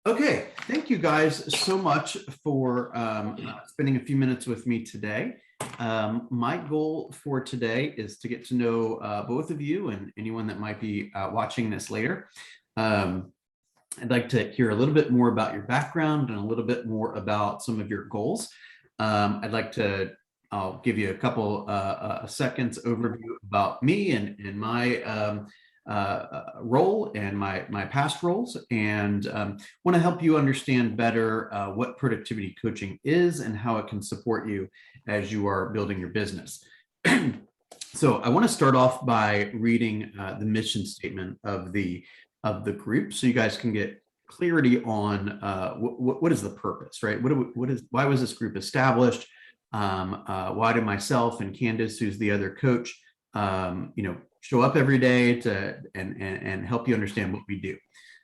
Okay, thank you guys so much for spending a few minutes with me today. My goal for today is to get to know both of you and anyone that might be watching this later. Um, I'd like to hear a little bit more about your background and a little bit more about some of your goals. I'll give you a couple seconds overview about me and my role and my past roles, and want to help you understand better what productivity coaching is and how it can support you as you are building your business. So I want to start off by reading the mission statement of the group, so you guys can get clarity on what is the purpose, right? Why was this group established? Why do myself and Candace, who's the other coach, show up every day and help you understand what we do?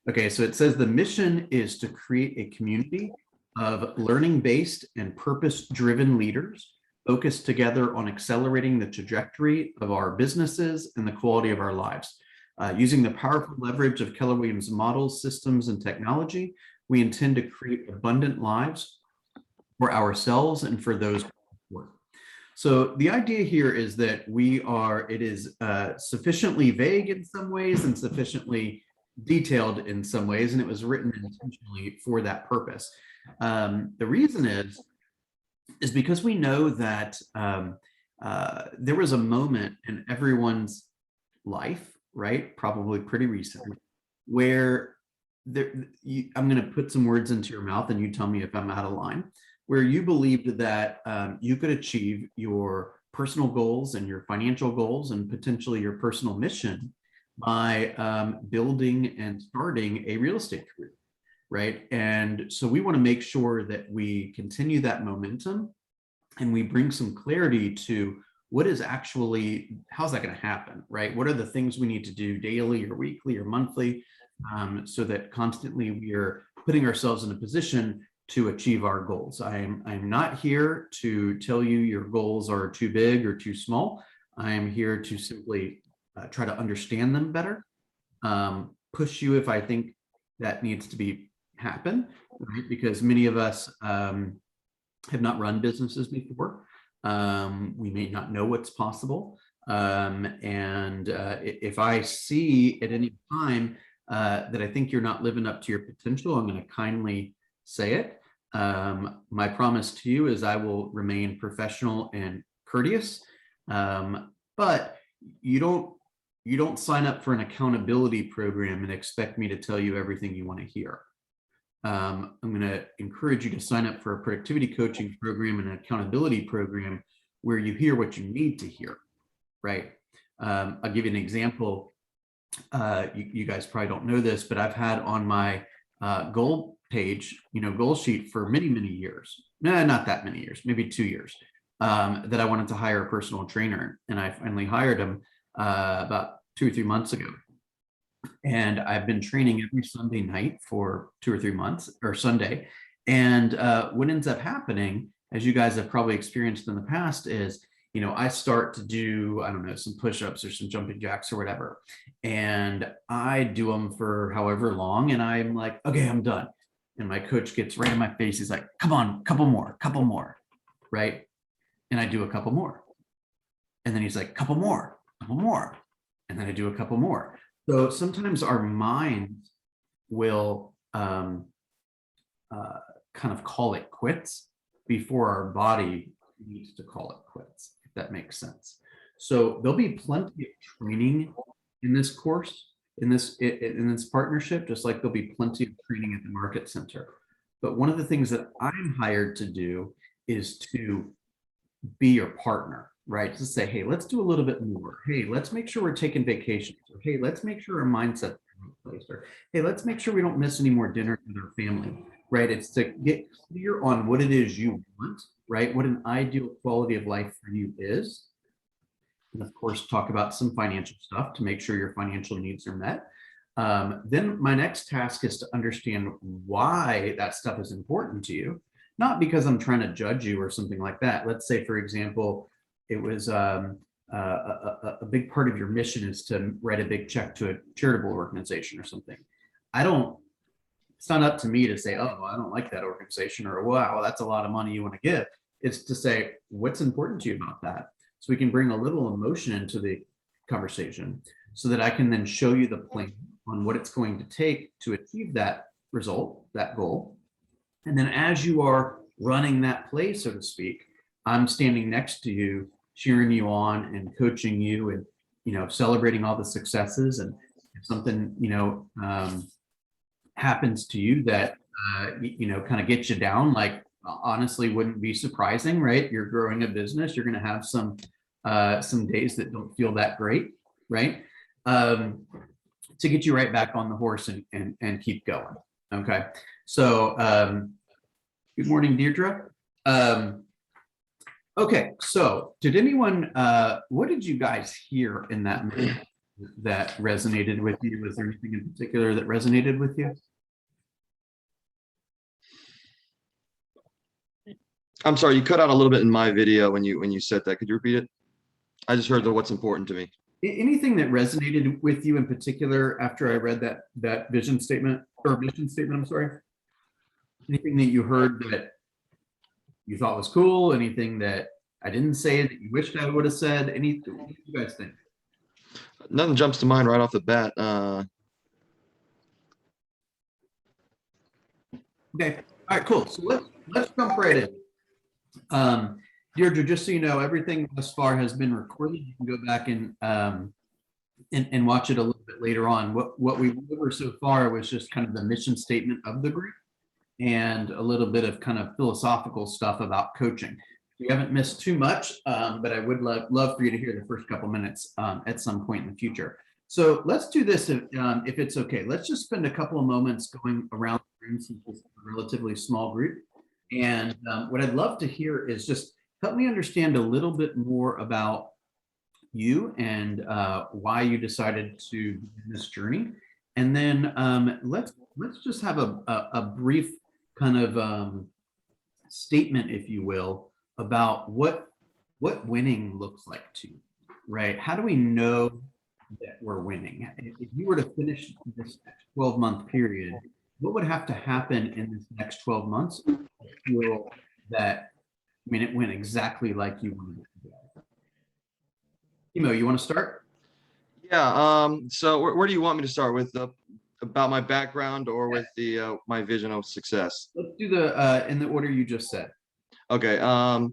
Okay, so it says the mission is to create a community of learning-based and purpose-driven leaders focused together on accelerating the trajectory of our businesses and the quality of our lives. Using the powerful leverage of Keller Williams models, systems, and technology, we intend to create abundant lives for ourselves and for those who work. So the idea here is that it is sufficiently vague in some ways and sufficiently detailed in some ways, and it was written intentionally for that purpose. The reason is because we know that there was a moment in everyone's life, right, probably pretty recently, where I'm going to put some words into your mouth and you tell me if I'm out of line, where you believed that you could achieve your personal goals and your financial goals and potentially your personal mission by building and starting a real estate career, right? And so we want to make sure that we continue that momentum and we bring some clarity to how's that going to happen, right? What are the things we need to do daily or weekly or monthly, so that constantly we are putting ourselves in a position to achieve our goals. I'm not here to tell you your goals are too big or too small. I am here to simply try to understand them better, push you if I think that needs to happen, right? Because many of us have not run businesses before. We may not know what's possible. If I see at any time that I think you're not living up to your potential, I'm going to kindly say it. My promise to you is I will remain professional and courteous, but you don't sign up for an accountability program and expect me to tell you everything you want to hear. I'm going to encourage you to sign up for a productivity coaching program and an accountability program where you hear what you need to hear, right? I'll give you an example. You guys probably don't know this, but I've had on my goal page, goal sheet for many, many years. No, not that many years, maybe 2 years, that I wanted to hire a personal trainer. And I finally hired him about 2 or 3 months ago. And I've been training every Sunday night for 2 or 3 months, or Sunday. And what ends up happening, as you guys have probably experienced in the past, is, I start to do, I don't know, some push-ups or some jumping jacks or whatever. And I do them for however long. And I'm like, okay, I'm done. And my coach gets right in my face. He's like, come on, couple more, right? And I do a couple more. And then he's like, couple more. And then I do a couple more. So sometimes our minds will kind of call it quits before our body needs to call it quits, if that makes sense. So there'll be plenty of training in this course, in this partnership, just like there'll be plenty of training at the Market Center. But one of the things that I'm hired to do is to be your partner, right? To say, hey, let's do a little bit more. Hey, let's make sure we're taking vacations. Or, hey, let's make sure our mindset's in place. Or, hey, let's make sure we don't miss any more dinners with our family, right? It's to get clear on what it is you want, right? What an ideal quality of life for you is. And of course, talk about some financial stuff to make sure your financial needs are met. Then my next task is to understand why that stuff is important to you. Not because I'm trying to judge you or something like that. Let's say, for example, it was a big part of your mission is to write a big check to a charitable organization or something. I don't It's not up to me to say, oh, I don't like that organization, or wow, that's a lot of money you want to give. It's to say, what's important to you about that? So we can bring a little emotion into the conversation so that I can then show you the plan on what it's going to take to achieve that result, that goal. And then as you are running that play, so to speak, I'm standing next to you, cheering you on and coaching you and, celebrating all the successes. And if something, happens to you that, kind of gets you down, like honestly wouldn't be surprising, right? You're growing a business. You're going to have some days that don't feel that great, right? To get you right back on the horse and keep going. Okay. So, good morning, Deirdre. Okay. So did anyone, what did you guys hear in that movie that resonated with you? Was there anything in particular that resonated with you? I'm sorry, you cut out a little bit in my video when you said that. Could you repeat it? I just heard the what's important to me. Anything that resonated with you in particular after I read that vision statement or mission statement, I'm sorry. Anything that you heard that you thought was cool? Anything that I didn't say that you wished I would have said? Anything? What do you guys think? Nothing jumps to mind right off the bat. Okay. All right, cool. So let's jump right in. Deirdre, just so you know, everything thus far has been recorded. You can go back and watch it a little bit later on. What we went over so far was just kind of the mission statement of the group and a little bit of kind of philosophical stuff about coaching. We haven't missed too much, but I would love for you to hear the first couple minutes at some point in the future. So let's do this if it's okay. Let's just spend a couple of moments going around the room since it's a relatively small group. And what I'd love to hear is just help me understand a little bit more about you and why you decided to begin this journey. And then let's just have a brief kind of statement, if you will, about what winning looks like to you, right? How do we know that we're winning? If you were to finish this 12-month period, what would have to happen in this next 12 months to feel that, it went exactly like you wanted it to go? Timo, you want to start? Yeah. So where do you want me to start with? About my background or with the my vision of success? Let's do the in the order you just said. Okay.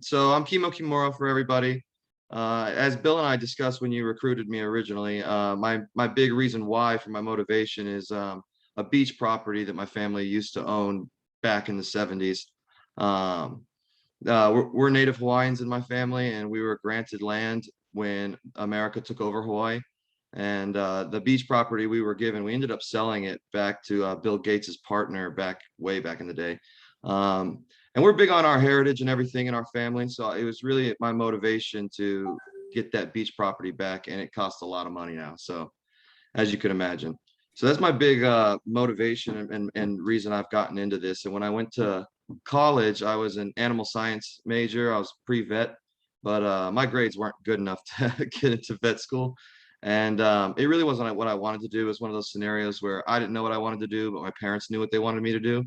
So I'm Kimo Kimura for everybody. As Bill and I discussed when you recruited me originally, my big reason why for my motivation is a beach property that my family used to own back in the 70s. We're Native Hawaiians in my family, and we were granted land when America took over Hawaii. And the beach property we were given, we ended up selling it back to Bill Gates's partner way back in the day. And we're big on our heritage and everything in our family. So it was really my motivation to get that beach property back, and it costs a lot of money now. So as you can imagine. So that's my big motivation and reason I've gotten into this. And when I went to college, I was an animal science major. I was pre-vet, but my grades weren't good enough to get into vet school. And it really wasn't what I wanted to do. It was one of those scenarios where I didn't know what I wanted to do, but my parents knew what they wanted me to do.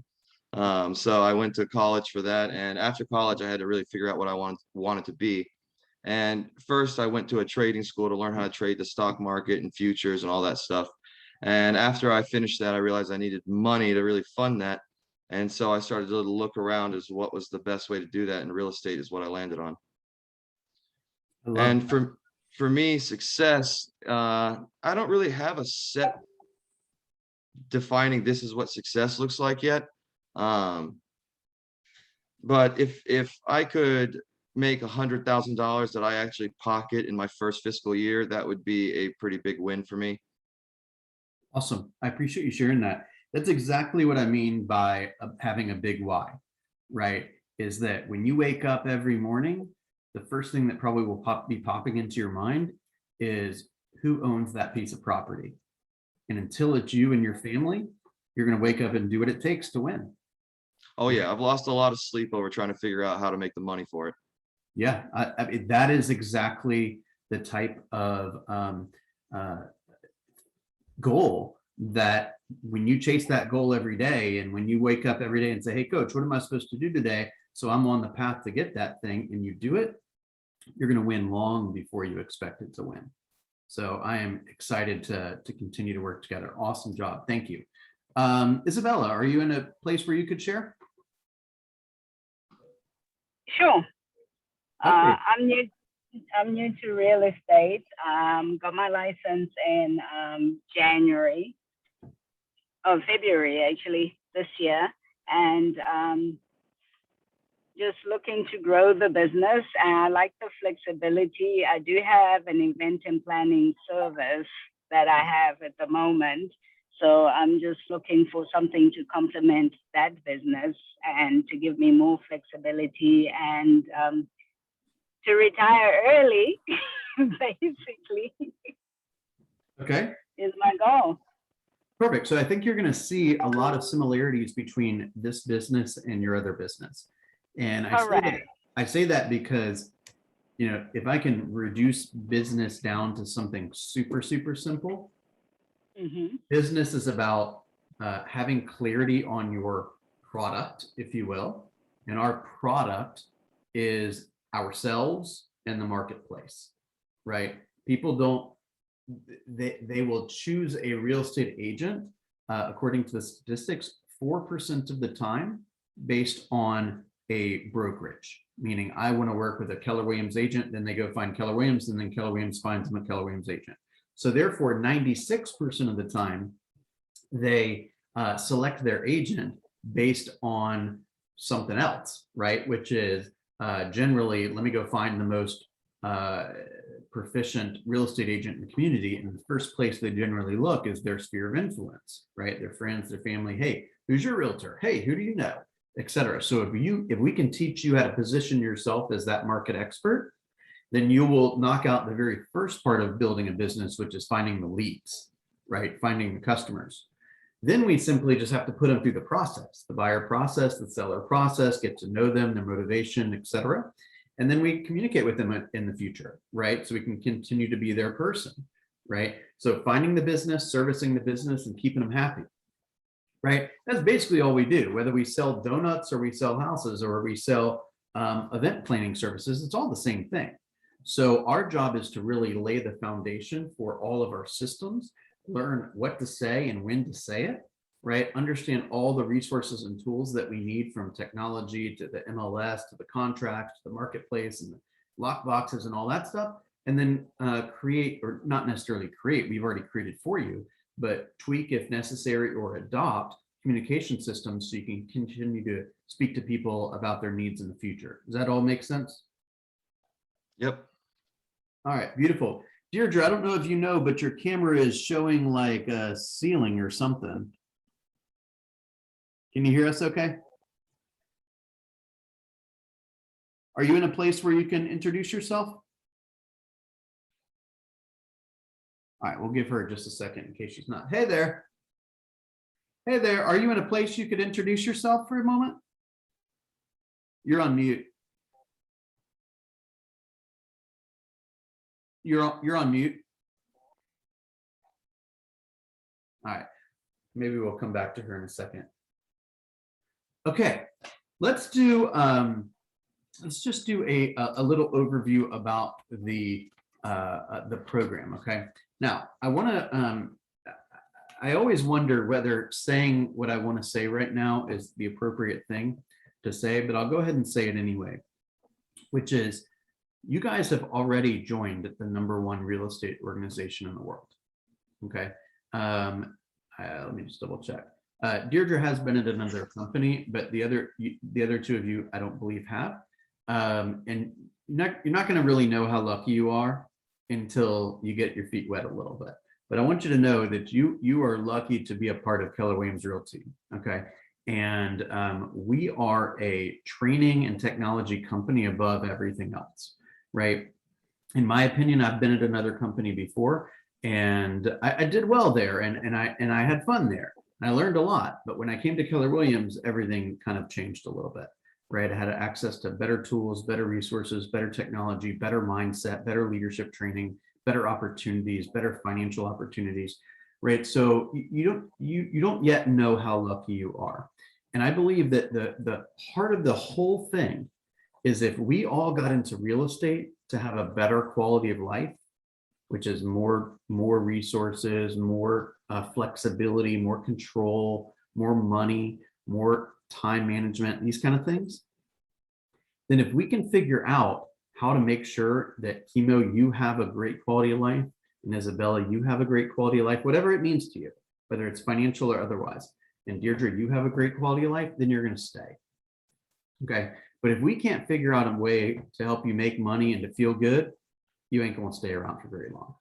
So I went to college for that. And after college, I had to really figure out what I wanted to be. And first I went to a trading school to learn how to trade the stock market and futures and all that stuff. And after I finished that, I realized I needed money to really fund that. And so I started to look around as what was the best way to do that. And real estate is what I landed on. And for me, success, I don't really have a set defining this is what success looks like yet. But if I could make $100,000 that I actually pocket in my first fiscal year, that would be a pretty big win for me. Awesome. I appreciate you sharing that. That's exactly what I mean by having a big why, right? Is that when you wake up every morning, the first thing that probably will be popping into your mind is who owns that piece of property. And until it's you and your family, you're going to wake up and do what it takes to win. Oh yeah, I've lost a lot of sleep over trying to figure out how to make the money for it. Yeah, I mean, that is exactly the type of goal that when you chase that goal every day, and when you wake up every day and say, hey, coach, what am I supposed to do today? So I'm on the path to get that thing, and you do it, you're going to win long before you expect it to win. So I am excited to continue to work together. Awesome job. Thank you. Isabella, are you in a place where you could share? Sure. Okay. I'm new to real estate. Got my license in February actually this year, and just looking to grow the business. And I like the flexibility. I do have an event and planning service that I have at the moment. So I'm just looking for something to complement that business and to give me more flexibility and to retire early, basically, Okay. is my goal. Perfect. So I think you're going to see a lot of similarities between this business and your other business. And I say that because, if I can reduce business down to something super, super simple, business is about having clarity on your product, if you will. And our product is ourselves and the marketplace, right? People don't, they will choose a real estate agent, according to the statistics, 4% of the time based on a brokerage, meaning I want to work with a Keller Williams agent, then they go find Keller Williams, and then Keller Williams finds them a Keller Williams agent. So therefore, 96% of the time, they select their agent based on something else, right? Which is generally, let me go find the most proficient real estate agent in the community. And the first place they generally look is their sphere of influence, right? Their friends, their family. Hey, who's your realtor? Hey, who do you know? Etc. So if we can teach you how to position yourself as that market expert, then you will knock out the very first part of building a business, which is finding the leads, right? Finding the customers. Then we simply just have to put them through the process, the buyer process, the seller process, get to know them, their motivation, etc. And then we communicate with them in the future, right? So we can continue to be their person, right? So finding the business, servicing the business, and keeping them happy, right? That's basically all we do, whether we sell donuts or we sell houses or we sell event planning services, it's all the same thing. So our job is to really lay the foundation for all of our systems, learn what to say and when to say it, right? Understand all the resources and tools that we need, from technology to the MLS, to the contracts, to the marketplace and the lock boxes and all that stuff. And then create, or not necessarily create, we've already created for you, but tweak if necessary or adopt communication systems so you can continue to speak to people about their needs in the future. Does that all make sense? Yep. All right, beautiful. Deirdre, I don't know if you know, but your camera is showing like a ceiling or something. Can you hear us okay? Are you in a place where you can introduce yourself? All right, we'll give her just a second in case she's not. Hey there. Hey there, are you in a place you could introduce yourself for a moment? You're on mute. You're on mute. All right, maybe we'll come back to her in a second. Okay, let's just do a little overview about the program. Okay, now I always wonder whether saying what I want to say right now is the appropriate thing to say, but I'll go ahead and say it anyway, which is, you guys have already joined the #1 real estate organization in the world. Okay, let me just double check. Deirdre has been at another company, but the other two of you, I don't believe, have. And you're not going to really know how lucky you are until you get your feet wet a little bit. But I want you to know that you are lucky to be a part of Keller Williams Realty. Okay, and we are a training and technology company above everything else, right? In my opinion, I've been at another company before, and I did well there, and I had fun there. I learned a lot, but when I came to Keller Williams, everything kind of changed a little bit, right? I had access to better tools, better resources, better technology, better mindset, better leadership training, better opportunities, better financial opportunities. right? So you don't yet know how lucky you are. And I believe that the part of the whole thing is if we all got into real estate to have a better quality of life, which is more resources, more flexibility, more control, more money, more time management, these kind of things, then if we can figure out how to make sure that Chemo, you have a great quality of life, and Isabella, you have a great quality of life, whatever it means to you, whether it's financial or otherwise, and Deirdre, you have a great quality of life, then you're going to stay. Okay. But if we can't figure out a way to help you make money and to feel good, you ain't going to stay around for very long.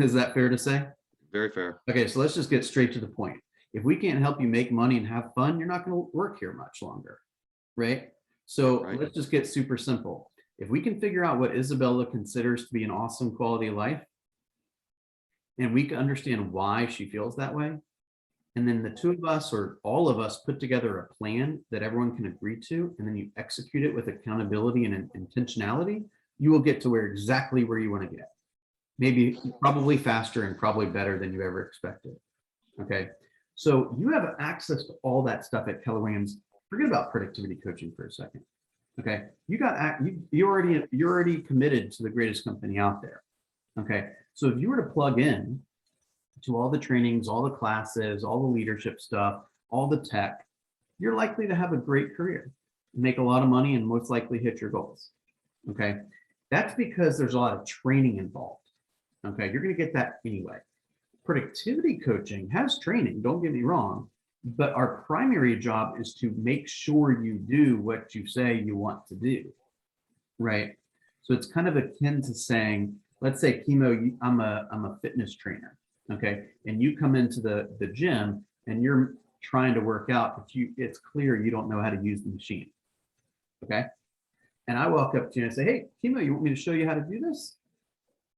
Is that fair to say? Very fair. Okay, so let's just get straight to the point. If we can't help you make money and have fun, you're not going to work here much longer, right? So Right. let's just get super simple. If we can figure out what Isabella considers to be an awesome quality of life, and we can understand why she feels that way, and then the two of us or all of us put together a plan that everyone can agree to, and then you execute it with accountability and intentionality, you will get to exactly where you want to get. Maybe probably faster and probably better than you ever expected. Okay. So you have access to all that stuff at Keller Williams. Forget about productivity coaching for a second. Okay. You're already committed to the greatest company out there. Okay. So if you were to plug in to all the trainings, all the classes, all the leadership stuff, all the tech, you're likely to have a great career, make a lot of money, and most likely hit your goals. Okay. That's because there's a lot of training involved. Okay. You're going to get that anyway. Productivity coaching has training, don't get me wrong, but our primary job is to make sure you do what you say you want to do, right? So it's kind of akin to saying, let's say, Chemo, I'm a fitness trainer, okay, and you come into the gym and you're trying to work out, but it's clear you don't know how to use the machine, okay? And I walk up to you and I say, hey, Chemo, you want me to show you how to do this?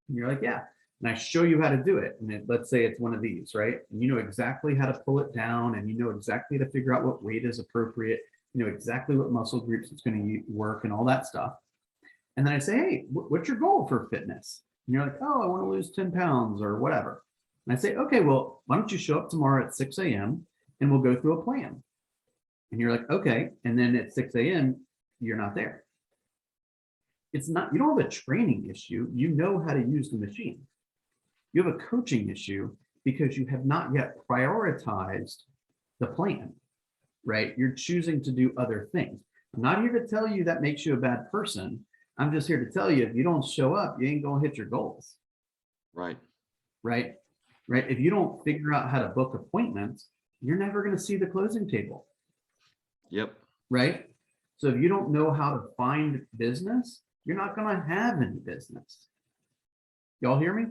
And you're like, yeah. And I show you how to do it. And let's say it's one of these, right? And you know exactly how to pull it down, and you know exactly to figure out what weight is appropriate, you know exactly what muscle groups it's going to work and all that stuff. And then I say, hey, what's your goal for fitness? And you're like, oh, I want to lose 10 pounds or whatever. And I say, okay, well, why don't you show up tomorrow at 6 a.m. and we'll go through a plan. And you're like, okay. And then at 6 a.m., you're not there. It's not, you don't have a training issue. You know how to use the machine. You have a coaching issue because you have not yet prioritized the plan, right? You're choosing to do other things. I'm not here to tell you that makes you a bad person. I'm just here to tell you, if you don't show up, you ain't going to hit your goals. Right. Right. Right. If you don't figure out how to book appointments, you're never going to see the closing table. Yep. Right. So if you don't know how to find business, you're not going to have any business. Y'all hear me?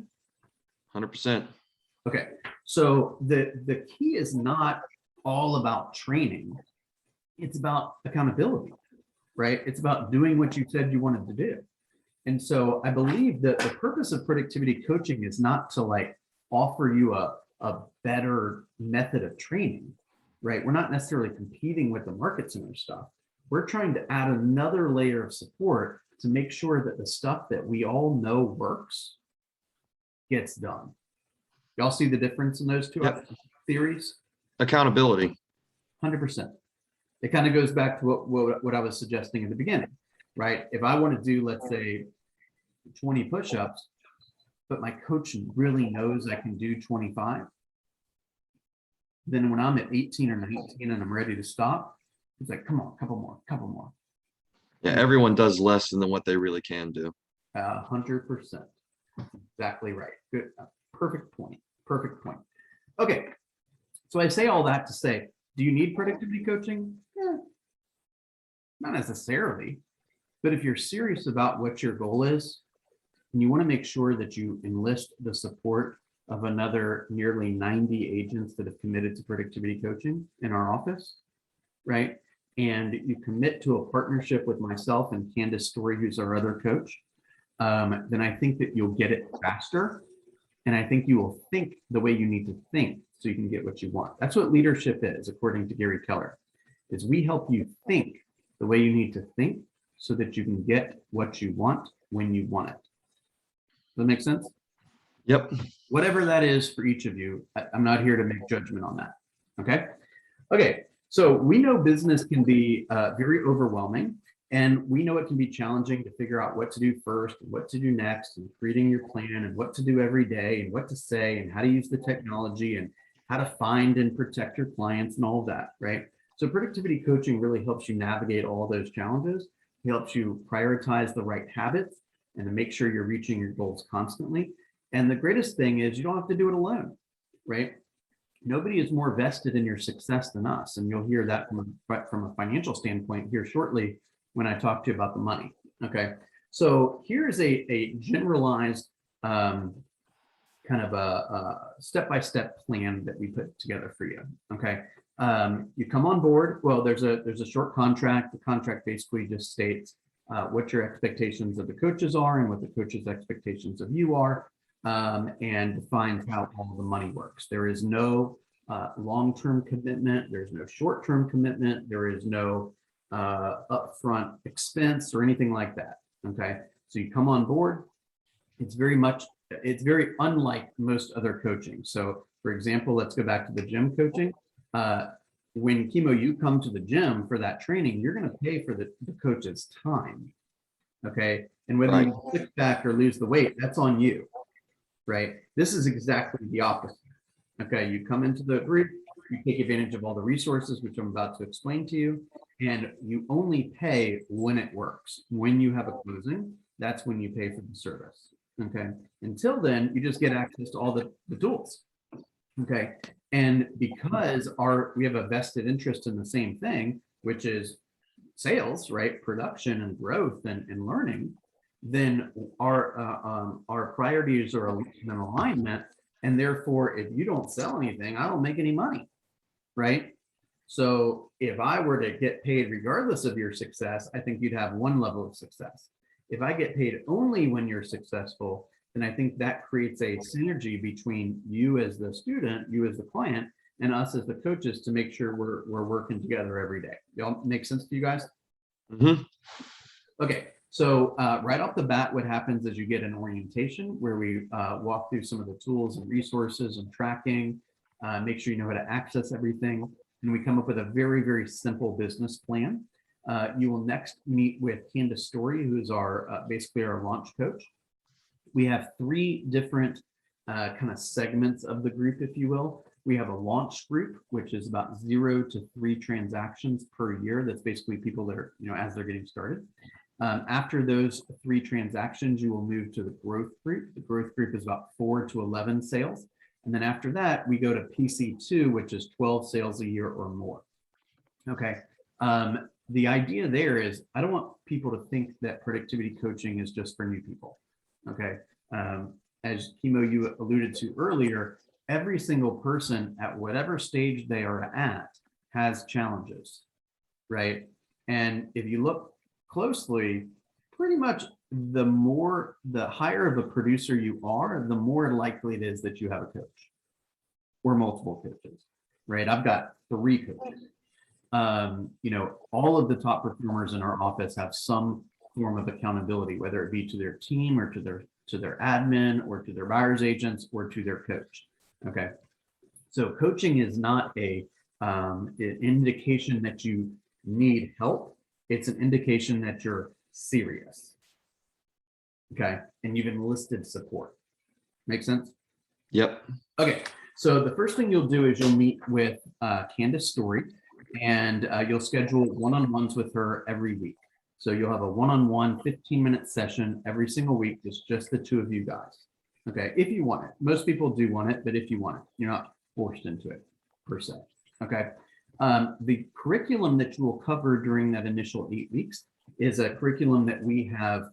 100%. Okay, so the key is not all about training. It's about accountability, right? It's about doing what you said you wanted to do. And so I believe that the purpose of productivity coaching is not to like offer you a better method of training, right? We're not necessarily competing with the market center stuff. We're trying to add another layer of support to make sure that the stuff that we all know works gets done. Y'all see the difference in those two theories? Accountability. 100%. It kind of goes back to what I was suggesting in the beginning, right? If I want to do, let's say, 20 push-ups, but my coach really knows I can do 25, then when I'm at 18 or 19 and I'm ready to stop, it's like, come on, couple more. Yeah, everyone does less than what they really can do. 100%. Exactly right. Good. Perfect point. Okay. So I say all that to say, do you need productivity coaching? Not necessarily. But if you're serious about what your goal is, and you want to make sure that you enlist the support of another nearly 90 agents that have committed to productivity coaching in our office, right? And you commit to a partnership with myself and Candace Story, who's our other coach, then I think that you'll get it faster. And I think you will think the way you need to think so you can get what you want. That's what leadership is, according to Gary Keller, is we help you think the way you need to think so that you can get what you want when you want it. Does that make sense? Yep. Whatever that is for each of you, I'm not here to make judgment on that. Okay. Okay. So we know business can be very overwhelming, and we know it can be challenging to figure out what to do first, and what to do next, and creating your plan, and what to do every day, and what to say, and how to use the technology, and how to find and protect your clients, and all of that, right? So productivity coaching really helps you navigate all those challenges. It helps you prioritize the right habits and to make sure you're reaching your goals constantly. And the greatest thing is you don't have to do it alone, right? Nobody is more vested in your success than us. And you'll hear that from a financial standpoint here shortly when I talk to you about the money. Okay. So here's a generalized kind of a step-by-step plan that we put together for you. Okay. You come on board. Well, there's a short contract. The contract basically just states what your expectations of the coaches are and what the coaches' expectations of you are, and defines how all the money works. There is no long-term commitment. There's no short-term commitment. There is no upfront expense or anything like that. Okay. So you come on board. It's very unlike most other coaching. So for example, let's go back to the gym coaching. When Chemo, you come to the gym for that training, you're going to pay for the coach's time. Okay. And whether you sit back or lose the weight, that's on you, right? This is exactly the opposite. Okay. You come into the group, you take advantage of all the resources, which I'm about to explain to you, and you only pay when it works. When you have a closing, that's when you pay for the service. Okay. Until then, you just get access to all the tools. Okay. And because we have a vested interest in the same thing, which is sales, right? Production and growth and learning, then our priorities are in alignment. And therefore, if you don't sell anything, I don't make any money, right? So if I were to get paid regardless of your success, I think you'd have one level of success. If I get paid only when you're successful, then I think that creates a synergy between you as the student, you as the client, and us as the coaches to make sure we're working together every day. Y'all make sense to you guys? Mm-hmm. Okay, so right off the bat, what happens is you get an orientation where we walk through some of the tools and resources and tracking, make sure you know how to access everything, and we come up with a very, very simple business plan. You will next meet with Candace Story, who is basically our launch coach. We have 3 different kind of segments of the group, if you will. We have a launch group, which is about 0 to 3 transactions per year. That's basically people that are, as they're getting started. After those 3 transactions, you will move to the growth group. The growth group is about 4 to 11 sales. And then after that, we go to PC2, which is 12 sales a year or more. Okay. The idea there is I don't want people to think that productivity coaching is just for new people. Okay. As Chemo, you alluded to earlier, every single person at whatever stage they are at has challenges, right? And if you look closely, pretty much the higher of a producer you are, the more likely it is that you have a coach or multiple coaches, right? I've got 3 coaches. All of the top performers in our office have some form of accountability, whether it be to their team or to their admin or to their buyer's agents or to their coach. Okay. So coaching is not an indication that you need help. It's an indication that you're serious. Okay. And you've enlisted support. Make sense? Yep. Okay. So the first thing you'll do is you'll meet with Candace Story, and you'll schedule one-on-ones with her every week. So you'll have a one-on-one 15-minute session every single week. It's just the 2 of you guys. Okay, if you want it. Most people do want it, but if you want it, you're not forced into it per se. Okay. The curriculum that you will cover during that initial 8 weeks is a curriculum that we have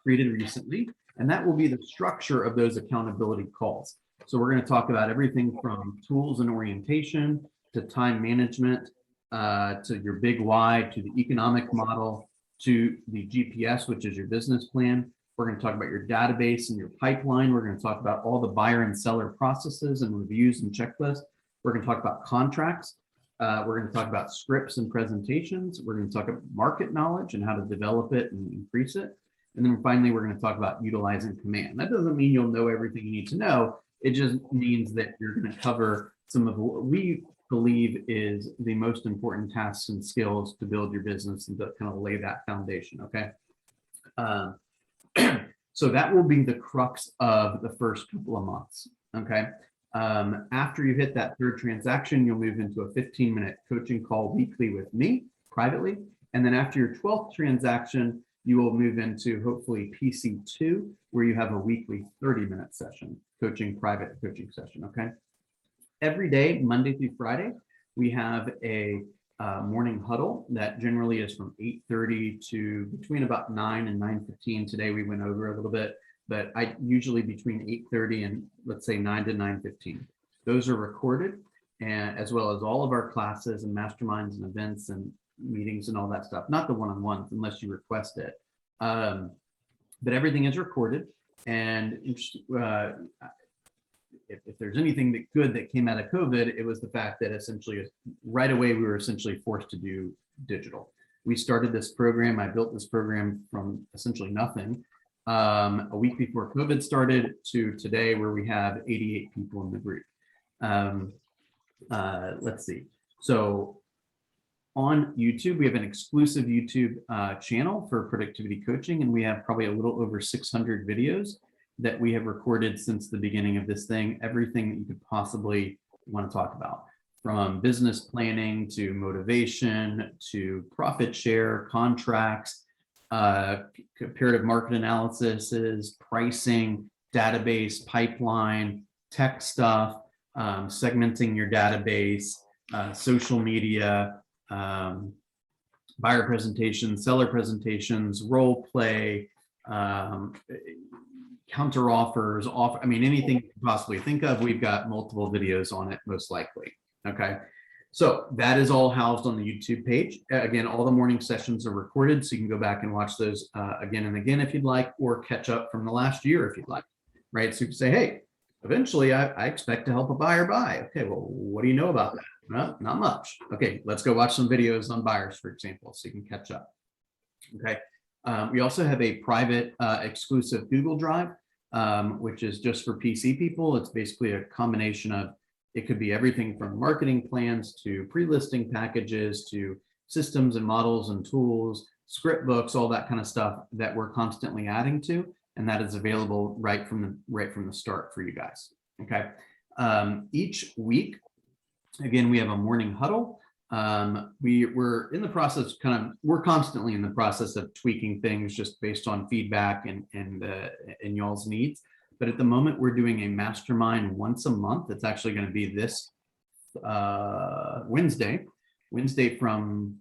created recently, and that will be the structure of those accountability calls. So we're going to talk about everything from tools and orientation to time management, to your big why, to the economic model, to the GPS, which is your business plan. We're going to talk about your database and your pipeline. We're going to talk about all the buyer and seller processes and reviews and checklists. We're going to talk about contracts. We're going to talk about scripts and presentations. We're going to talk about market knowledge and how to develop it and increase it. And then finally, we're going to talk about utilizing command. That doesn't mean you'll know everything you need to know. It just means that you're going to cover some of what we believe is the most important tasks and skills to build your business and to kind of lay that foundation. Okay. So that will be the crux of the first couple of months. Okay. After you hit that third transaction, you'll move into a 15-minute coaching call weekly with me privately. And then after your 12th transaction, you will move into hopefully PC2, where you have a weekly 30-minute session, private coaching session. Okay. Every day, Monday through Friday, we have a morning huddle that generally is from 8:30 to between about 9 and 9:15. Today we went over a little bit, but I usually between 8:30 and let's say 9 to 9:15. Those are recorded, and as well as all of our classes and masterminds and events and meetings and all that stuff. Not the one-on-ones unless you request it, but everything is recorded. And if there's anything good that came out of COVID, it was the fact that essentially right away we were essentially forced to do digital. We started this program. I built this program from essentially nothing a week before COVID started to today, where we have 88 people in the group. Let's see. So on YouTube, we have an exclusive YouTube channel for productivity coaching, and we have probably a little over 600 videos that we have recorded since the beginning of this thing. Everything that you could possibly want to talk about, from business planning to motivation to profit share, contracts, comparative market analysis, pricing, database, pipeline, tech stuff, segmenting your database, social media, buyer presentations, seller presentations, role play, counter offers, I mean, anything you can possibly think of, we've got multiple videos on it, most likely. Okay. So that is all housed on the YouTube page. Again, all the morning sessions are recorded, so you can go back and watch those again and again if you'd like, or catch up from the last year if you'd like, right? So you can say, hey, eventually I expect to help a buyer buy. Okay, well, what do you know about that? Well, not much. Okay, let's go watch some videos on buyers, for example, so you can catch up. Okay. We also have a private exclusive Google Drive, which is just for PC people. It's basically a combination of, it could be everything from marketing plans to pre-listing packages to systems and models and tools, script books, all that kind of stuff that we're constantly adding to, and that is available right from the start for you guys. Okay. Each week, again, we have a morning huddle. We're in the process, we're constantly in the process of tweaking things just based on feedback and y'all's needs. But at the moment, we're doing a mastermind once a month. It's actually going to be this Wednesday from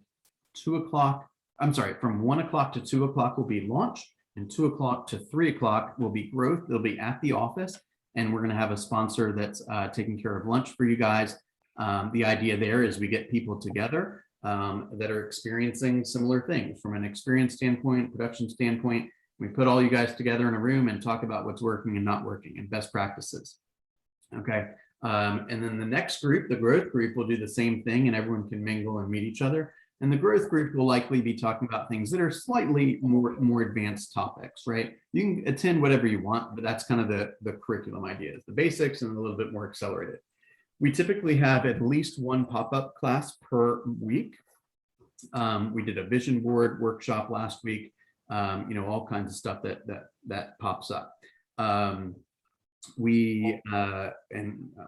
2 o'clock. I'm sorry, from 1 o'clock to 2 o'clock will be launch, and 2 o'clock to 3 o'clock will be growth. They'll be at the office, and we're going to have a sponsor that's taking care of lunch for you guys. The idea there is we get people together that are experiencing similar things from an experience standpoint, production standpoint. We put all you guys together in a room and talk about what's working and not working and best practices. Okay. And then the next group, the growth group, will do the same thing, and everyone can mingle and meet each other. And the growth group will likely be talking about things that are slightly more advanced topics, right? You can attend whatever you want, but that's kind of the curriculum ideas, the basics and a little bit more accelerated. We typically have at least one pop-up class per week. We did a vision board workshop last week. All kinds of stuff that pops up. And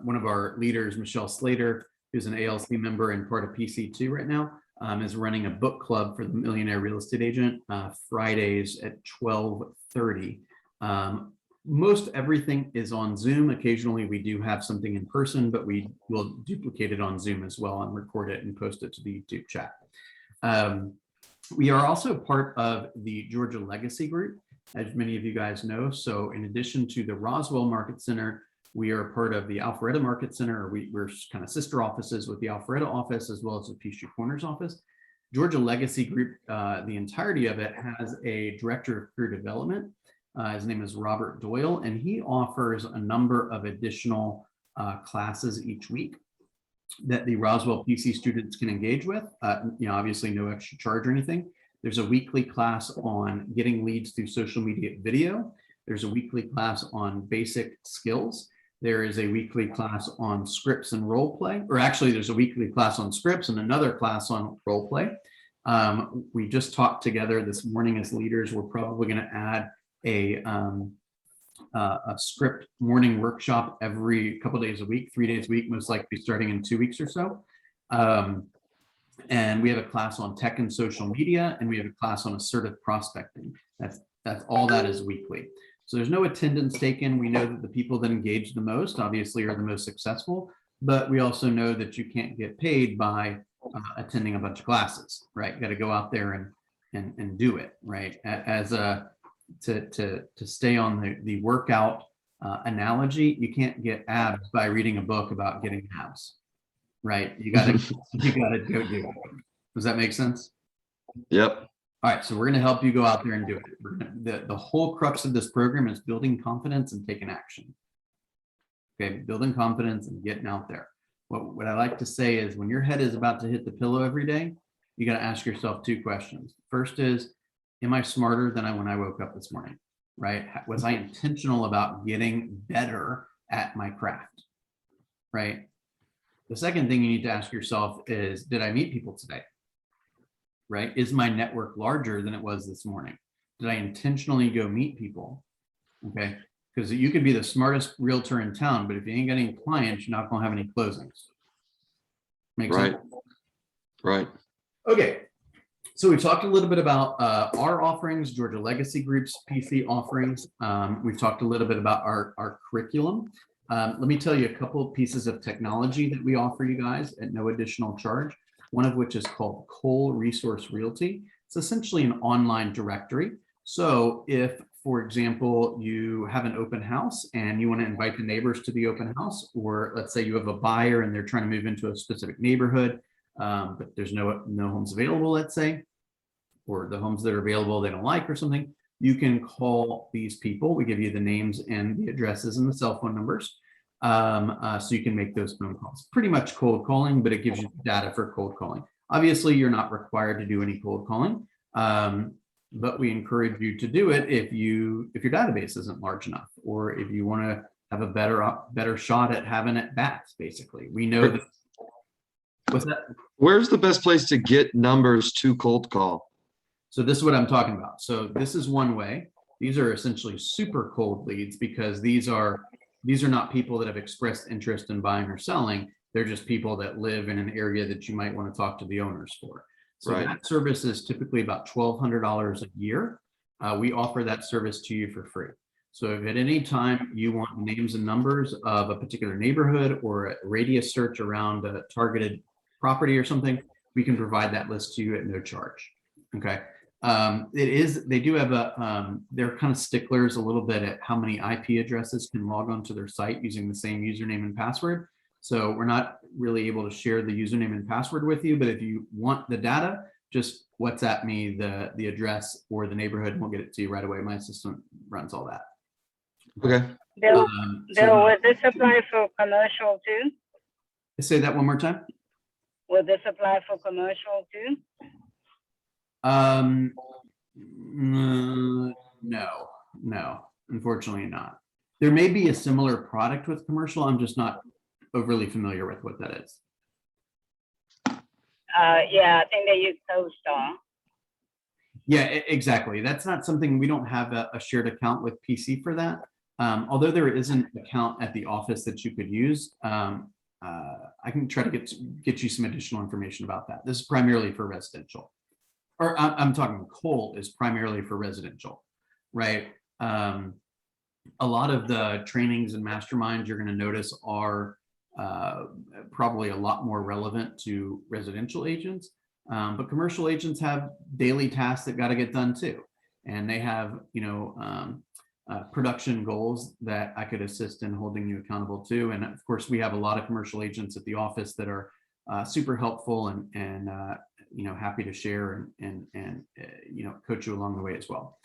one of our leaders, Michelle Slater, who's an ALC member and part of PC2 right now, is running a book club for the Millionaire Real Estate Agent Fridays at 12:30. Most everything is on Zoom. Occasionally we do have something in person, but we will duplicate it on Zoom as well and record it and post it to the YouTube chat. We are also part of the Georgia Legacy Group, as many of you guys know. So in addition to the Roswell Market Center, we are part of the Alpharetta Market Center. We're kind of sister offices with the Alpharetta office as well as the Peachtree Corners office. Georgia Legacy Group, the entirety of it, has a director of career development. His name is Robert Doyle, and he offers a number of additional classes each week that the Roswell PC students can engage with. Obviously no extra charge or anything. There's a weekly class on getting leads through social media video. There's a weekly class on basic skills. There is a weekly class on scripts and role play, or actually there's a weekly class on scripts and another class on role play. We just talked together this morning as leaders. We're probably going to add a script morning workshop every couple days a week, 3 days a week, most likely starting in 2 weeks or so. And we have a class on tech and social media, and we have a class on assertive prospecting. That's all that is weekly. So there's no attendance taken. We know that the people that engage the most obviously are the most successful, but we also know that you can't get paid by attending a bunch of classes, right? You got to go out there and do it, right? As a to stay on the workout analogy, you can't get abs by reading a book about getting abs, right? You gotta go do it. Does that make sense? Yep. All right, so we're going to help you go out there and do it. The whole crux of this program is building confidence and taking action. Okay, building confidence and getting out there. What I like to say is when your head is about to hit the pillow every day, you got to ask yourself 2 questions. First is, am I smarter than when I woke up this morning, right? Was I intentional about getting better at my craft, right? The second thing you need to ask yourself is, did I meet people today? Right? Is my network larger than it was this morning? Did I intentionally go meet people? Okay. Because you could be the smartest realtor in town, but if you ain't got any clients, you're not going to have any closings. Make sense? Right. Okay. So we talked a little bit about our offerings, Georgia Legacy Group's PC offerings. We've talked a little bit about our curriculum. Let me tell you a couple of pieces of technology that we offer you guys at no additional charge. One of which is called Cole Resource Realty. It's essentially an online directory. So if, for example, you have an open house and you want to invite the neighbors to the open house, or let's say you have a buyer and they're trying to move into a specific neighborhood, but there's no homes available, let's say, or the homes that are available they don't like or something, you can call these people. We give you the names and the addresses and the cell phone numbers. So you can make those phone calls. Pretty much cold calling, but it gives you data for cold calling. Obviously, you're not required to do any cold calling, but we encourage you to do it if your database isn't large enough, or if you want to have a better shot at having at bats. Basically, we know that. What's that? Where's the best place to get numbers to cold call? So this is what I'm talking about. So this is one way. These are essentially super cold leads because these are not people that have expressed interest in buying or selling. They're just people that live in an area that you might want to talk to the owners for. So that service is typically about $1,200 a year. We offer that service to you for free. So if at any time you want names and numbers of a particular neighborhood or a radius search around a targeted property or something, we can provide that list to you at no charge. Okay. They do have they're kind of sticklers a little bit at how many IP addresses can log onto their site using the same username and password. So we're not really able to share the username and password with you, but if you want the data, just WhatsApp me the address or the neighborhood and we'll get it to you right away. My system runs all that. Okay. Bill, would this apply for commercial too? Say that one more time. Would this apply for commercial too? No, unfortunately not. There may be a similar product with commercial. I'm just not overly familiar with what that is. Yeah, I think they use CoStar. Yeah, exactly. That's not something, we don't have a shared account with PC for that. Although there is an account at the office that you could use. I can try to get you some additional information about that. This is primarily for residential. Or I'm talking Cole is primarily for residential, right? A lot of the trainings and masterminds you're going to notice are probably a lot more relevant to residential agents, but commercial agents have daily tasks that got to get done too, and they have production goals that I could assist in holding you accountable to. And of course, we have a lot of commercial agents at the office that are super helpful and happy to share and coach you along the way as well.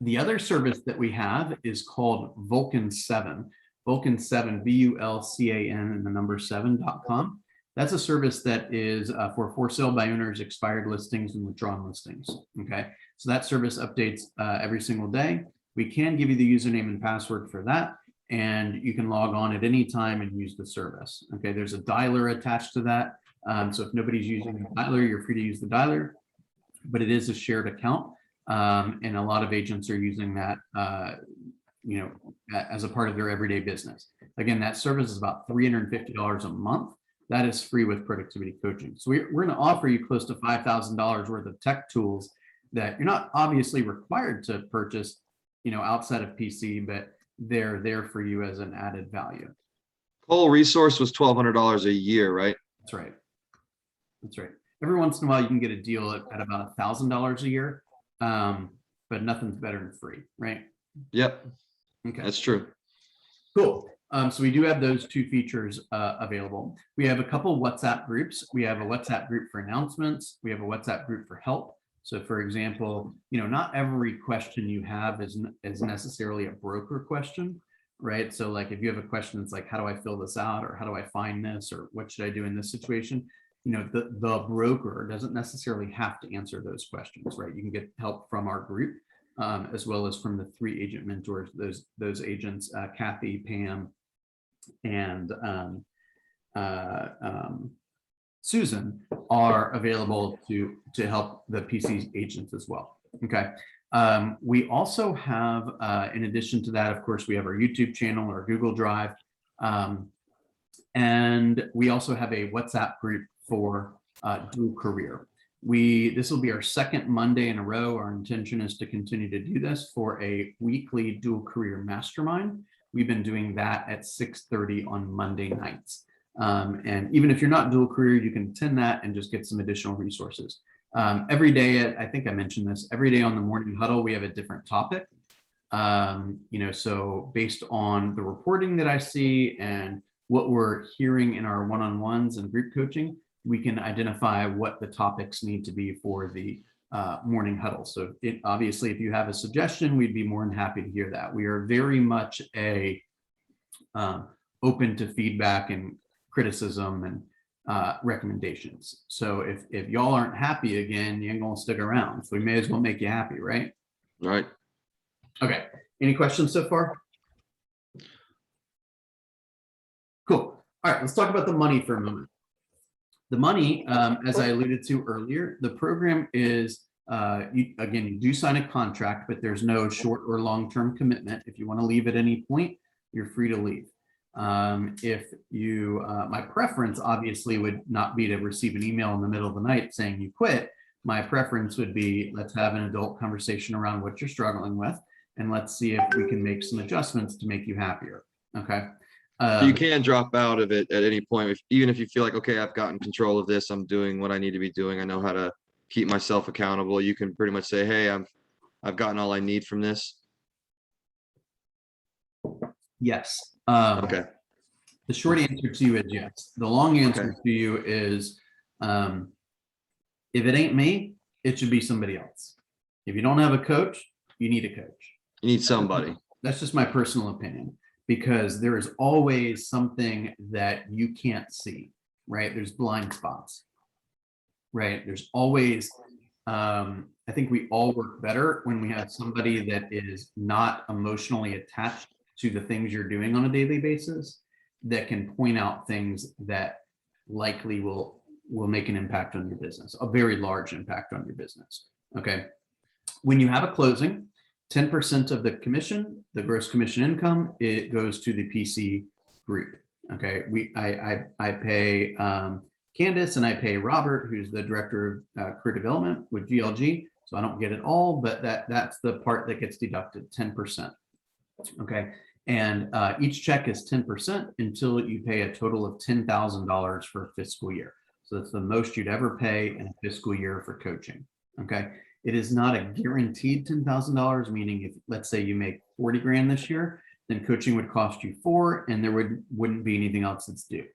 The other service that we have is called Vulcan 7. Vulcan 7, VULCAN and the number 7.com. That's a service that is for sale by owners, expired listings, and withdrawn listings. Okay, so that service updates every single day. We can give you the username and password for that, and you can log on at any time and use the service. Okay, there's a dialer attached to that. So if nobody's using the dialer, you're free to use the dialer, but it is a shared account. And a lot of agents are using that, as a part of their everyday business. Again, that service is about $350 a month. That is free with productivity coaching. So we're going to offer you close to $5,000 worth of tech tools that you're not obviously required to purchase, outside of PC, but they're there for you as an added value. Whole resource was $1,200 a year, right? That's right. That's right. Every once in a while, you can get a deal at about $1,000 a year, but nothing's better than free, right? Yep, Okay, that's true. cool. So we do have those two features available. We have a couple WhatsApp groups. We have a WhatsApp group for announcements. We have a WhatsApp group for help. So for example, not every question you have is necessarily a broker question, right? So like if you have a question that's like, how do I fill this out? Or how do I find this? Or what should I do in this situation? The broker doesn't necessarily have to answer those questions, right? You can get help from our group, as well as from the 3 agent mentors. Those agents, Kathy, Pam, and Susan, are available to help the PC agents as well. Okay. We also have, in addition to that, of course, we have our YouTube channel, our Google Drive, and we also have a WhatsApp group for dual career. This will be our second Monday in a row. Our intention is to continue to do this for a weekly dual career mastermind. We've been doing that at 6:30 on Monday nights. And even if you're not dual career, you can attend that and just get some additional resources. Every day, I think I mentioned this, every day on the morning huddle, we have a different topic. So based on the reporting that I see and what we're hearing in our one-on-ones and group coaching, we can identify what the topics need to be for the morning huddle. So obviously, if you have a suggestion, we'd be more than happy to hear that. We are very much open to feedback and criticism and recommendations. So if y'all aren't happy again, you ain't gonna stick around. So we may as well make you happy, right? Right. Okay. Any questions so far? Cool. All right, let's talk about the money for a moment. The money, as I alluded to earlier, the program is, you do sign a contract, but there's no short or long-term commitment. If you want to leave at any point, you're free to leave. My preference obviously would not be to receive an email in the middle of the night saying you quit. My preference would be, let's have an adult conversation around what you're struggling with, and let's see if we can make some adjustments to make you happier. Okay. You can drop out of it at any point, even if you feel like, okay, I've gotten control of this, I'm doing what I need to be doing, I know how to keep myself accountable. You can pretty much say, hey, I've gotten all I need from this. Yes. Okay. The short answer to you is yes. The long answer to you is, if it ain't me, it should be somebody else. If you don't have a coach, you need a coach. You need somebody. That's just my personal opinion, because there is always something that you can't see, right? There's blind spots, right? There's always, I think we all work better when we have somebody that is not emotionally attached to the things you're doing on a daily basis, that can point out things that likely will make an impact on your business, a very large impact on your business. Okay. When you have a closing, 10% of the commission, the gross commission income, it goes to the PC group. Okay. I pay Candace and I pay Robert, who's the director of career development with GLG. So I don't get it all, but that's the part that gets deducted, 10%. Okay. And each check is 10% until you pay a total of $10,000 for a fiscal year. So that's the most you'd ever pay in a fiscal year for coaching. Okay. It is not a guaranteed $10,000, meaning if, let's say, you make 40 grand this year, then coaching would cost you 4, and there wouldn't be anything else that's due.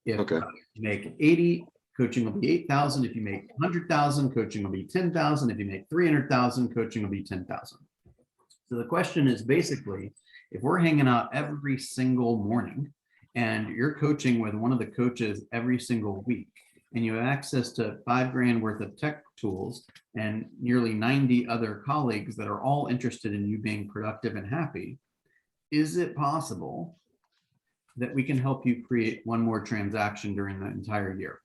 If you make 80, coaching will be 8,000. If you make 100,000, coaching will be 10,000. If you make 300,000, coaching will be 10,000. So the question is basically, if we're hanging out every single morning and you're coaching with one of the coaches every single week, and you have access to $5,000 worth of tech tools and nearly 90 other colleagues that are all interested in you being productive and happy, is it possible that we can help you create one more transaction during the entire year?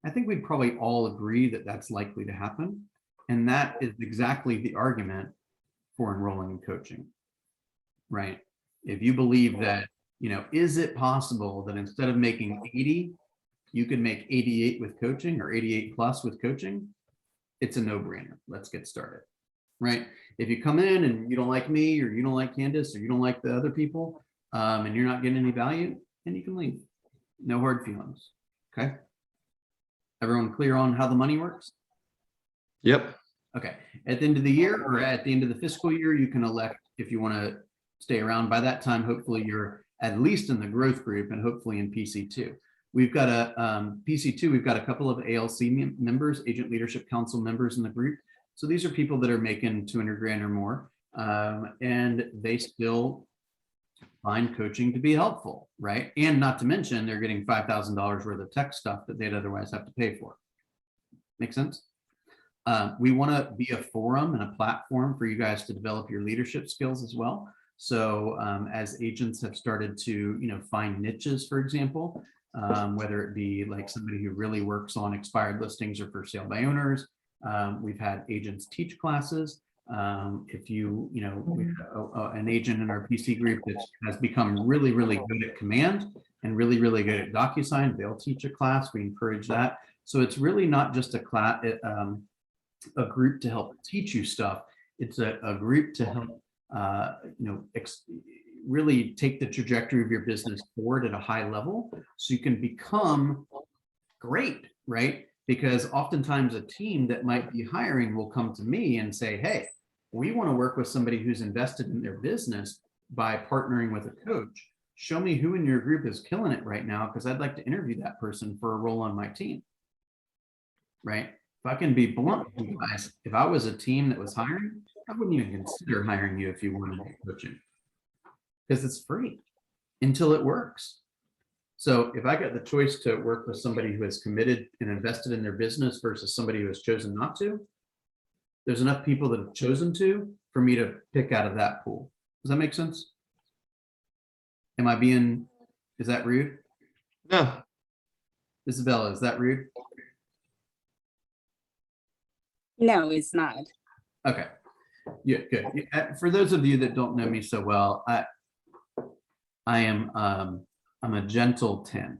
I think we'd probably all agree that that's likely to happen. And that is exactly the argument for enrolling in coaching, right? If you believe that, is it possible that instead of making 80, you could make 88 with coaching or 88 plus with coaching? It's a no-brainer. Let's get started, right? If you come in and you don't like me, or you don't like Candace, or you don't like the other people, and you're not getting any value, then you can leave. No hard feelings. Okay. Everyone clear on how the money works? Yep. Okay. At the end of the year, or at the end of the fiscal year, you can elect if you want to stay around. By that time, hopefully you're at least in the growth group and hopefully in PC2. We've got a PC2, we've got a couple of ALC members, Agent Leadership Council members in the group. So these are people that are making 200 grand or more, and they still find coaching to be helpful, right? And not to mention, they're getting $5,000 worth of tech stuff that they'd otherwise have to pay for. Make sense? We want to be a forum and a platform for you guys to develop your leadership skills as well. So as agents have started to, find niches, for example, whether it be like somebody who really works on expired listings or for sale by owners, we've had agents teach classes. If we have an agent in our PC group that has become really, really good at command and really, really good at DocuSign, they'll teach a class. We encourage that. So it's really not just a class, a group to help teach you stuff. It's a group to help, really take the trajectory of your business forward at a high level so you can become great, right? Because oftentimes a team that might be hiring will come to me and say, hey, we want to work with somebody who's invested in their business by partnering with a coach. Show me who in your group is killing it right now, because I'd like to interview that person for a role on my team, right? If I can be blunt with you guys, if I was a team that was hiring, I wouldn't even consider hiring you if you wanted coaching, because it's free until it works. So if I got the choice to work with somebody who has committed and invested in their business versus somebody who has chosen not to, there's enough people that have chosen to for me to pick out of that pool. Does that make sense? Is that rude? No. Isabella, is that rude? No, it's not. Okay. Yeah, good. For those of you that don't know me so well, I'm a gentle 10,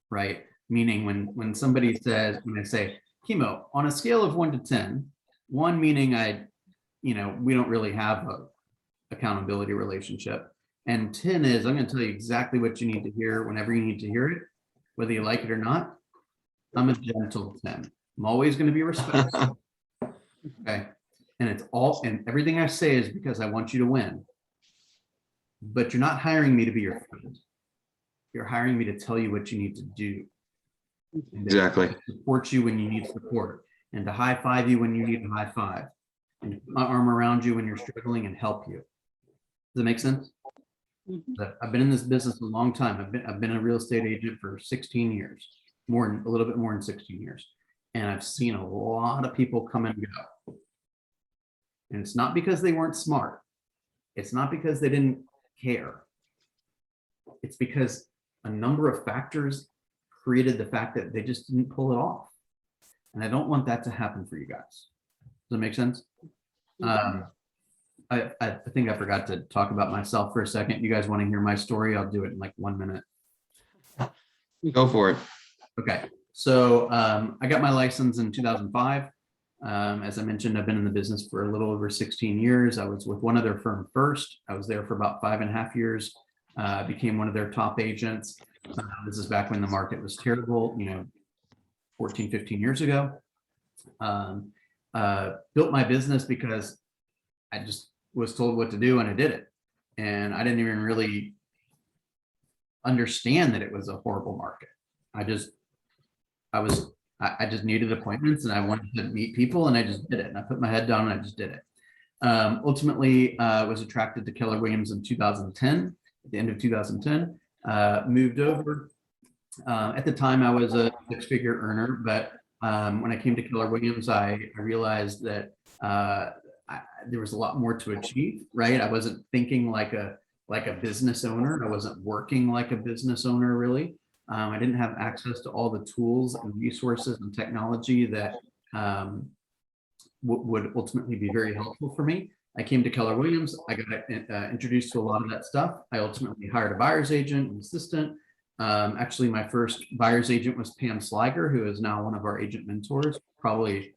right? Meaning when somebody says, when I say, Chemo, on a scale of 1 to 10, 1 meaning we don't really have a accountability relationship. And 10 is, I'm going to tell you exactly what you need to hear whenever you need to hear it, whether you like it or not. I'm a gentle 10. I'm always going to be respectful. Okay. And everything I say is because I want you to win. But you're not hiring me to be your friend. You're hiring me to tell you what you need to do. Exactly. To support you when you need support, and to high five you when you need a high five, and to put my arm around you when you're struggling and help you. Does that make sense? Mm-hmm. I've been in this business a long time. I've been a real estate agent for 16 years, a little bit more than 16 years. And I've seen a lot of people come and go. And it's not because they weren't smart. It's not because they didn't care. It's because a number of factors created the fact that they just didn't pull it off. And I don't want that to happen for you guys. Does that make sense? I think I forgot to talk about myself for a second. You guys want to hear my story? I'll do it in like 1 minute. Go for it. Okay. So I got my license in 2005. As I mentioned, I've been in the business for a little over 16 years. I was with one other firm first. I was there for about 5.5 years. Became one of their top agents. This is back when the market was terrible, 14, 15 years ago. Built my business because I just was told what to do and I did it. And I didn't even really understand that it was a horrible market. I just needed appointments and I wanted to meet people and I just did it. And I put my head down and I just did it. Ultimately, was attracted to Keller Williams in 2010, at the end of 2010. moved over. At the time, I was a six-figure earner, but when I came to Keller Williams, I realized that there was a lot more to achieve, right? I wasn't thinking like a business owner. I wasn't working like a business owner, really. I didn't have access to all the tools and resources and technology that would ultimately be very helpful for me. I came to Keller Williams. I got introduced to a lot of that stuff. I ultimately hired a buyer's agent, an assistant. Actually, my first buyer's agent was Pam Sliger, who is now one of our agent mentors. Probably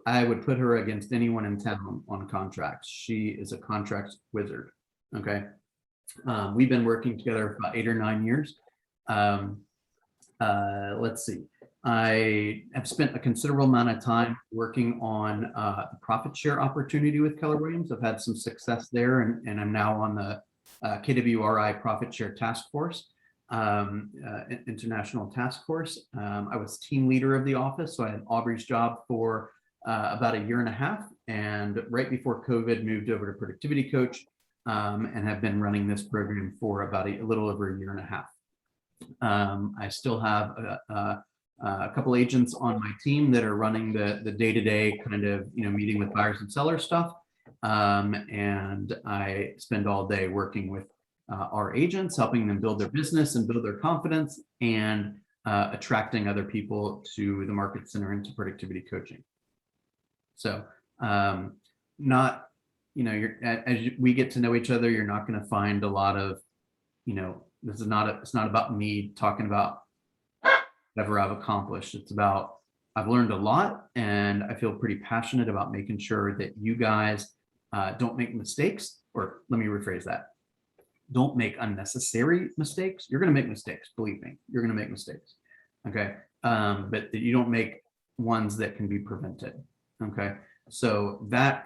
I would put her against anyone in town on contracts. She is a contracts wizard. Okay. We've been working together for about 8 or 9 years. Let's see. I have spent a considerable amount of time working on the profit share opportunity with Keller Williams. I've had some success there, and I'm now on the KWRI Profit Share Task Force, International Task Force. I was team leader of the office, so I had Aubrey's job for about 1.5 years, and right before COVID, moved over to Productivity Coach, and have been running this program for about a little over 1.5 years. I still have a couple agents on my team that are running the day-to-day kind of meeting with buyers and sellers stuff. And I spend all day working with our agents, helping them build their business and build their confidence, and attracting other people to the Market Center and to productivity coaching. So not, as we get to know each other, you're not going to find a lot of, it's not about me talking about whatever I've accomplished. It's about, I've learned a lot, and I feel pretty passionate about making sure that you guys don't make mistakes, or let me rephrase that. Don't make unnecessary mistakes. You're going to make mistakes. Believe me, you're going to make mistakes. Okay. But that you don't make ones that can be prevented. Okay. So that's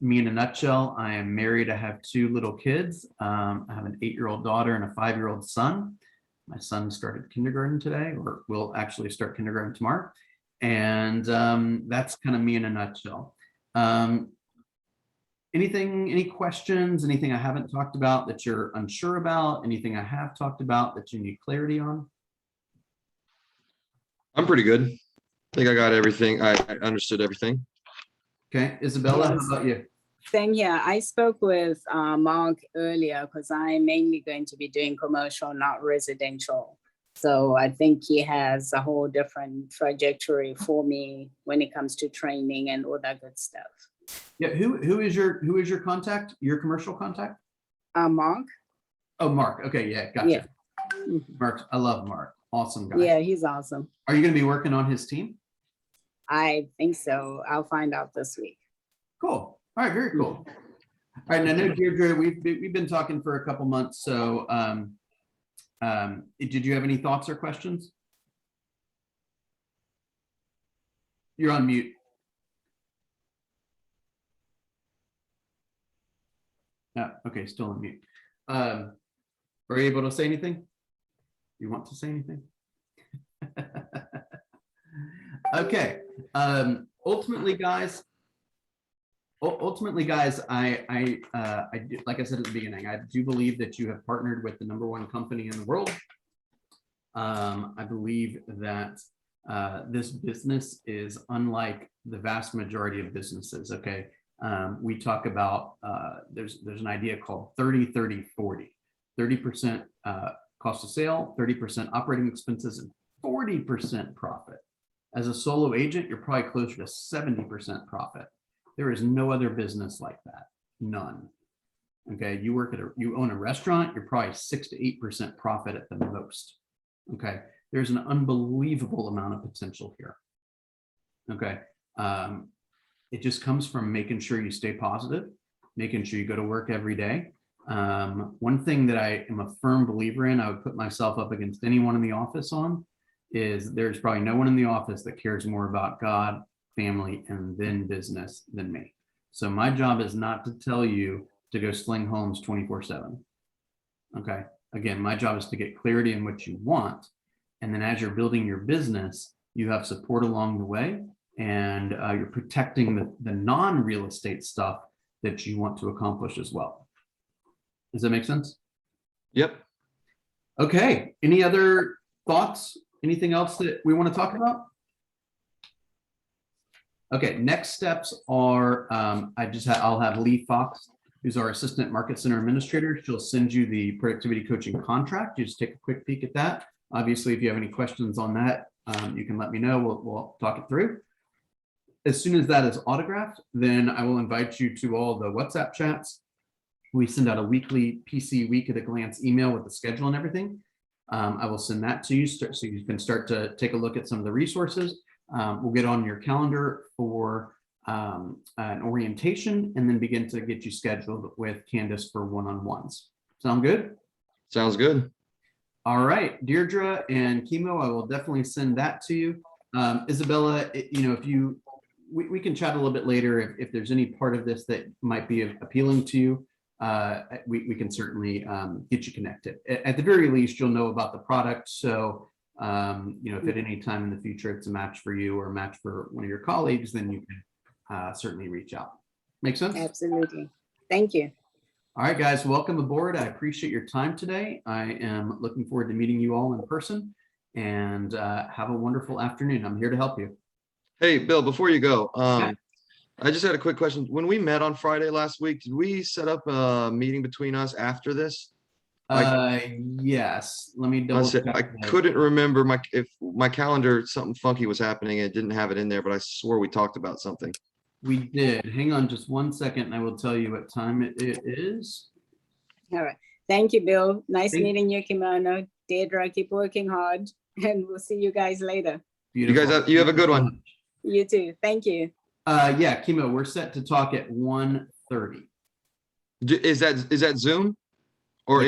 me in a nutshell. I am married. I have 2 little kids. I have an 8-year-old daughter and a 5-year-old son. My son started kindergarten today, or will actually start kindergarten tomorrow. And that's kind of me in a nutshell. Any questions, anything I haven't talked about that you're unsure about, anything I have talked about that you need clarity on? I'm pretty good. I think I got everything. I understood everything. Okay, Isabella, how about you? Same here. I spoke with Mark earlier because I'm mainly going to be doing commercial, not residential. So I think he has a whole different trajectory for me when it comes to training and all that good stuff. Yeah, who is your contact? Your commercial contact? Mark. Oh, Mark. Okay, yeah, gotcha. Yeah. Mark, I love Mark. Awesome guy. Yeah, he's awesome. Are you going to be working on his team? I think so. I'll find out this week. Cool. All right, very cool. All right, and I know Deirdre, we've been talking for a couple months. So, did you have any thoughts or questions? You're on mute. No, okay, still on mute. Are you able to say anything? You want to say anything? Okay. Ultimately, guys, I like I said at the beginning, I do believe that you have partnered with the #1 company in the world. I believe that this business is unlike the vast majority of businesses. Okay. We talk about there's an idea called 30-30-40. 30% cost of sale, 30% operating expenses, and 40% profit. As a solo agent, you're probably closer to 70% profit. There is no other business like that. None. Okay, you own a restaurant, you're probably 6 to 8% profit at the most. Okay, there's an unbelievable amount of potential here. Okay, it just comes from making sure you stay positive, making sure you go to work every day. One thing that I am a firm believer in, I would put myself up against anyone in the office on, is there's probably no one in the office that cares more about God, family, and then business than me. So my job is not to tell you to go sling homes 24/7. Okay. Again, my job is to get clarity in what you want. And then as you're building your business, you have support along the way, and you're protecting the non-real estate stuff that you want to accomplish as well. Does that make sense? Yep. Okay, any other thoughts? Anything else that we want to talk about? Okay, next steps are, I'll have Lee Fox, who's our Assistant Market Center Administrator. She'll send you the productivity coaching contract. You just take a quick peek at that. Obviously, if you have any questions on that, you can let me know. We'll talk it through. As soon as that is autographed, then I will invite you to all the WhatsApp chats. We send out a weekly PC week at a glance email with the schedule and everything. I will send that to you so you can start to take a look at some of the resources. We'll get on your calendar for an orientation and then begin to get you scheduled with Candace for one-on-ones. Sound good? Sounds good. All right, Deirdre and Chemo, I will definitely send that to you. Isabella, if we can chat a little bit later if there's any part of this that might be appealing to you. We can certainly get you connected. At the very least, you'll know about the product. So, if at any time in the future it's a match for you or a match for one of your colleagues, then you can certainly reach out. Make sense? Absolutely. Thank you. All right, guys, welcome aboard. I appreciate your time today. I am looking forward to meeting you all in person, and have a wonderful afternoon. I'm here to help you. Hey, Bill, before you go, Yeah. I just had a quick question. When we met on Friday last week, did we set up a meeting between us after this? Yes, let me double check. I couldn't remember if my calendar, something funky was happening. It didn't have it in there, but I swore we talked about something. We did. Hang on just 1 second and I will tell you what time it is. All right. Thank you, Bill. Nice Thank- meeting you, Kimano. Deirdre, keep working hard, and we'll see you guys later. Beautiful. You guys you have a good one. You too. Thank you. Yeah, Chemo, we're set to talk at 1:30. Is that Zoom or